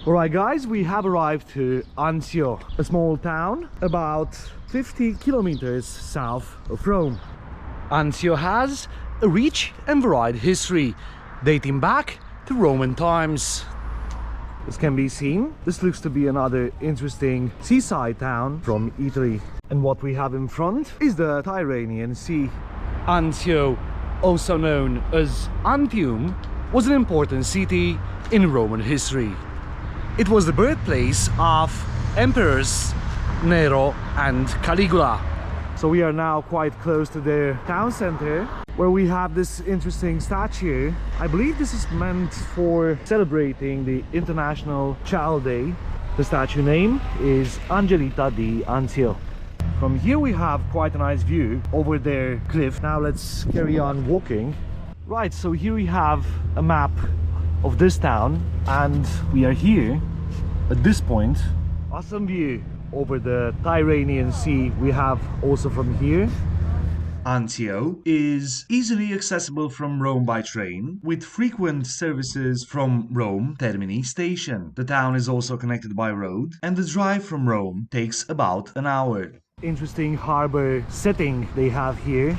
Alright guys, we have arrived to Anzio, a small town about 50 kilometers south of Rome. Anzio has a rich and varied history, dating back to Roman times. As can be seen, this looks to be another interesting seaside town from Italy. And what we have in front is the Tyrrhenian Sea. Anzio, also known as Antium, was an important city in Roman history. It was the birthplace of emperors Nero and Caligula. So we are now quite close to the town center, where we have this interesting statue. I believe this is meant for celebrating the International Child Day. The statue name is Angelita di Anzio. From here we have quite a nice view over their cliff. Now let's carry on walking. Right, so here we have a map of this town, and we are here at this point. Awesome view over the Tyrrhenian Sea we have also from here. Anzio is easily accessible from Rome by train, with frequent services from Rome Termini station. The town is also connected by road, and the drive from Rome takes about an hour. Interesting harbor setting they have here.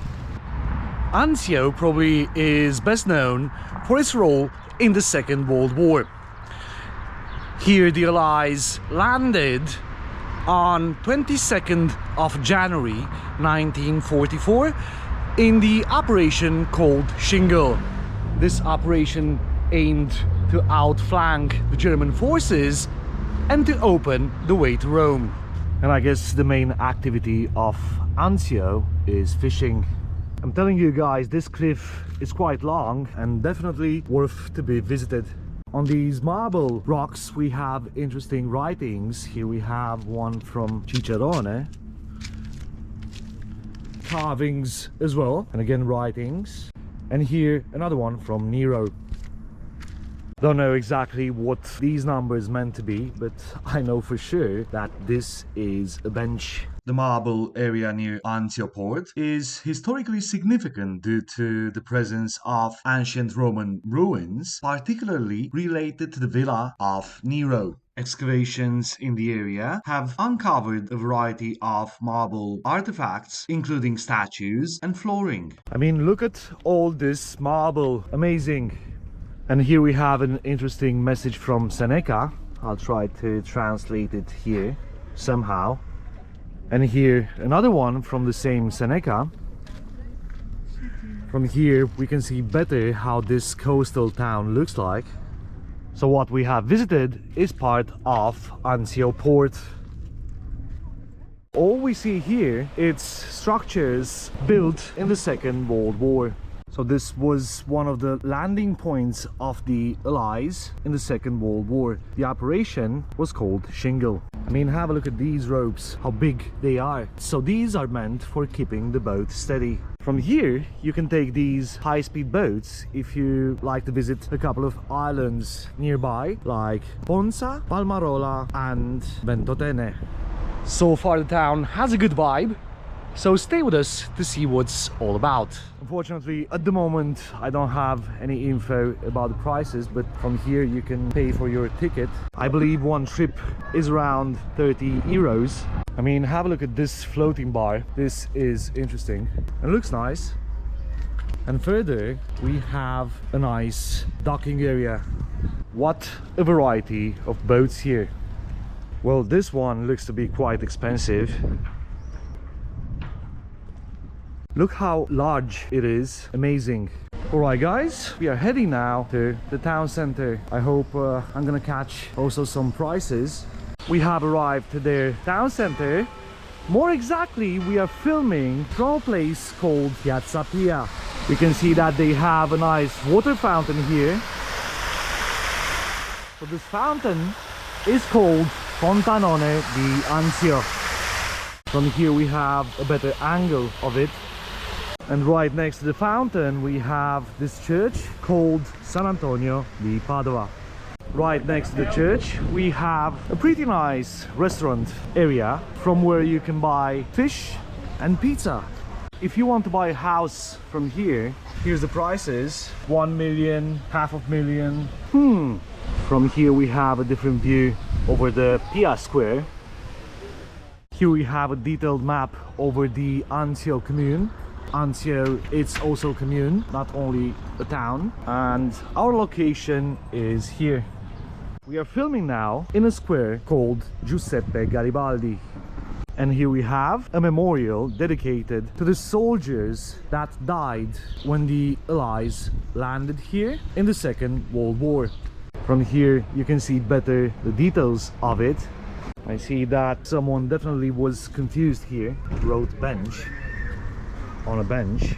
Anzio probably is best known for its role in the Second World War. Here the Allies landed on 22nd of January 1944 in the operation called Shingle. This operation aimed to outflank the German forces and to open the way to Rome. And I guess the main activity of Anzio is fishing. I'm telling you guys, this cliff is quite long and definitely worth to be visited. On these marble rocks we have interesting writings. Here we have one from Cicerone. Carvings as well, and again writings. And here another one from Nero. Don't know exactly what these numbers meant to be, but I know for sure that this is a bench. The marble area near Anzio port is historically significant due to the presence of ancient Roman ruins, particularly related to the villa of Nero. Excavations in the area have uncovered a variety of marble artifacts, including statues and flooring. I mean, look at all this marble, amazing. And here we have an interesting message from Seneca. I'll try to translate it here somehow. And here another one from the same Seneca. From here we can see better how this coastal town looks like. So what we have visited is part of Anzio port. All we see here is structures built in the Second World War. So this was one of the landing points of the Allies in the Second World War. The operation was called Shingle. I mean, have a look at these ropes, how big they are. So these are meant for keeping the boat steady. From here, you can take these high-speed boats if you like to visit a couple of islands nearby, like Ponza, Palmarola and Ventotene. So far the town has a good vibe, so stay with us to see what's all about. Unfortunately, at the moment, I don't have any info about the prices, but from here you can pay for your ticket. I believe one trip is around 30 euros. I mean, have a look at this floating bar. This is interesting and looks nice. And further, we have a nice docking area. What a variety of boats here. Well, this one looks to be quite expensive. Look how large it is, amazing. Alright guys, we are heading now to the town center. I hope I'm gonna catch also some prices. We have arrived to their town center. More exactly, we are filming from a place called Piazza Pia. We can see that they have a nice water fountain here. So this fountain is called Fontanone di Anzio. From here we have a better angle of it. And right next to the fountain we have this church called San Antonio di Padova. Right next to the church we have a pretty nice restaurant area from where you can buy fish and pizza. If you want to buy a house from here, here's the prices. 1 million, half a million. From here we have a different view over the Pia Square. Here we have a detailed map over the Anzio commune. Anzio, it's also a commune, not only a town. And our location is here. We are filming now in a square called Giuseppe Garibaldi. And here we have a memorial dedicated to the soldiers that died when the Allies landed here in the Second World War. From here you can see better the details of it. I see that someone definitely was confused here, wrote bench on a bench.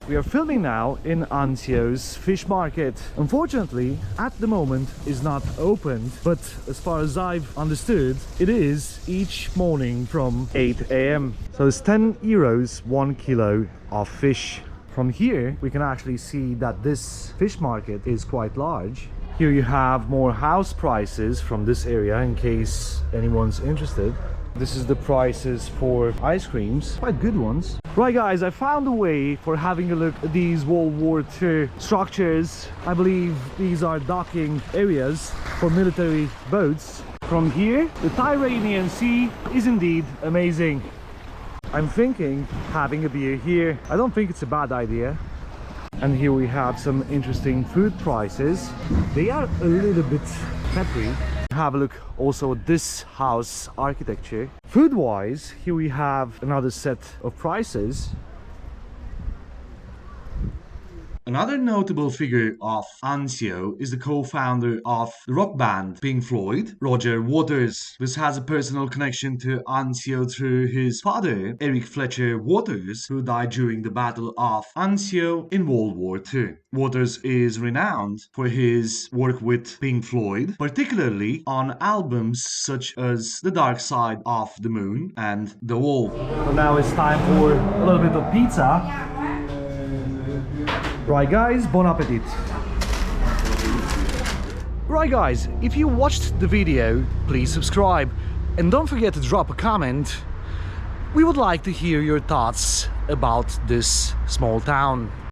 We are filming now in Anzio's fish market. Unfortunately, at the moment is not opened, but as far as I've understood, it is each morning from 8 AM. So it's 10 euros 1 kilo of fish. From here, we can actually see that this fish market is quite large. Here you have more house prices from this area in case anyone's interested. This is the prices for ice creams, quite good ones. Right guys, I found a way for having a look at these World War II structures. I believe these are docking areas for military boats. From here, the Tyrrhenian Sea is indeed amazing. I'm thinking having a beer here. I don't think it's a bad idea. And here we have some interesting food prices. They are a little bit peppery. Have a look also at this house architecture. Food wise, here we have another set of prices. Another notable figure of Anzio is the co-founder of the rock band Pink Floyd, Roger Waters. This has a personal connection to Anzio through his father, Eric Fletcher Waters, who died during the Battle of Anzio in World War II. Waters is renowned for his work with Pink Floyd, particularly on albums such as The Dark Side of the Moon and The Wall. So now it's time for a little bit of pizza. Right guys, bon appetit. Right guys, if you watched the video, please subscribe and don't forget to drop a comment. We would like to hear your thoughts about this small town.